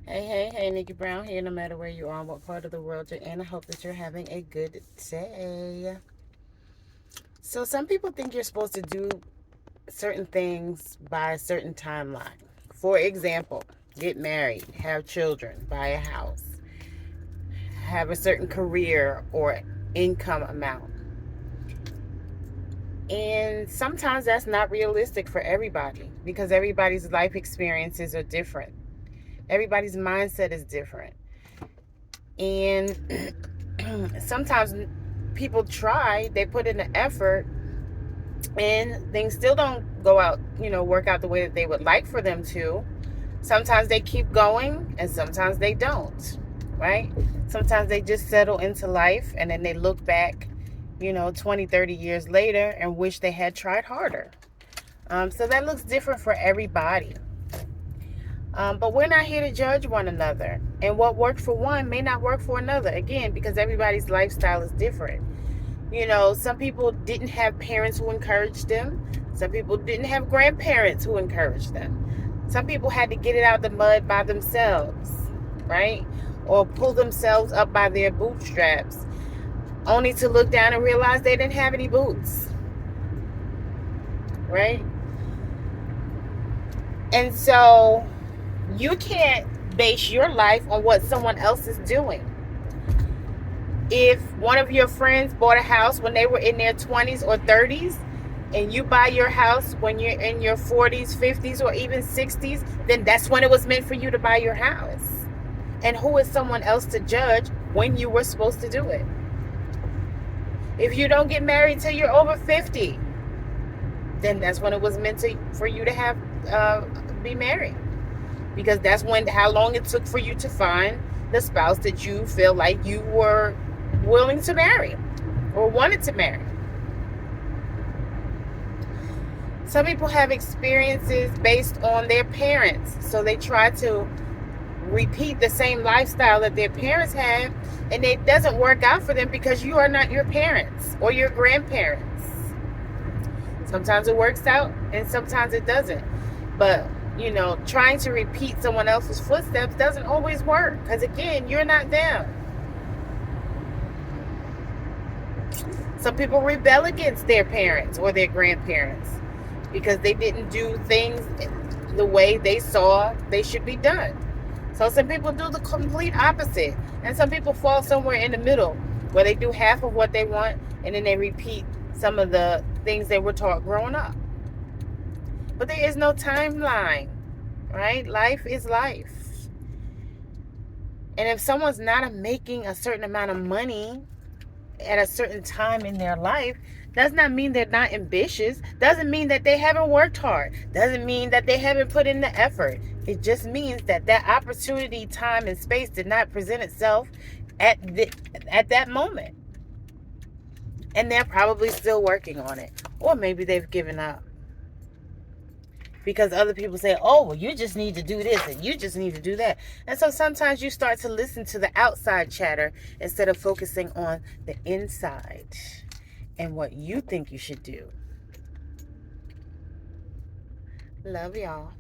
Hey, Nikki Brown here, no matter where you are, what part of the world you're in. I hope that you're having a good day. So, some people think you're supposed to do certain things by a certain timeline. For example, get married, have children, buy a house, have a certain career or income amount. And sometimes that's not realistic for everybody because everybody's life experiences are different. Everybody's mindset is different. And sometimes people try, they put in the effort, and things still don't go out, work out the way that they would like for them to. Sometimes they keep going, and sometimes they don't, right? Sometimes they just settle into life, and then they look back, 20, 30 years later and wish they had tried harder. So that looks different for everybody. But we're not here to judge one another. And what worked for one may not work for another. Again, because everybody's lifestyle is different. Some people didn't have parents who encouraged them. Some people didn't have grandparents who encouraged them. Some people had to get it out the mud by themselves, right? Or pull themselves up by their bootstraps, only to look down and realize they didn't have any boots, right? And so you can't base your life on what someone else is doing. If one of your friends bought a house when they were in their 20s or 30s, and you buy your house when you're in your 40s, 50s, or even 60s, then that's when it was meant for you to buy your house. And who is someone else to judge when you were supposed to do it? If you don't get married till you're over 50, then that's when it was meant for you to have be married. Because that's how long it took for you to find the spouse that you feel like you were willing to marry or wanted to marry. Some people have experiences based on their parents, so they try to repeat the same lifestyle that their parents had, and it doesn't work out for them because you are not your parents or your grandparents. Sometimes it works out and sometimes it doesn't. But trying to repeat someone else's footsteps doesn't always work because, again, you're not them. Some people rebel against their parents or their grandparents because they didn't do things the way they saw they should be done. So some people do the complete opposite, and some people fall somewhere in the middle where they do half of what they want and then they repeat some of the things they were taught growing up. But there is no timeline, right? Life is life. And if someone's not making a certain amount of money at a certain time in their life, does not mean they're not ambitious. Doesn't mean that they haven't worked hard. Doesn't mean that they haven't put in the effort. It just means that opportunity, time, and space did not present itself at that moment. And they're probably still working on it. Or maybe they've given up. Because other people say, oh, well, you just need to do this and you just need to do that. And so sometimes you start to listen to the outside chatter instead of focusing on the inside and what you think you should do. Love y'all.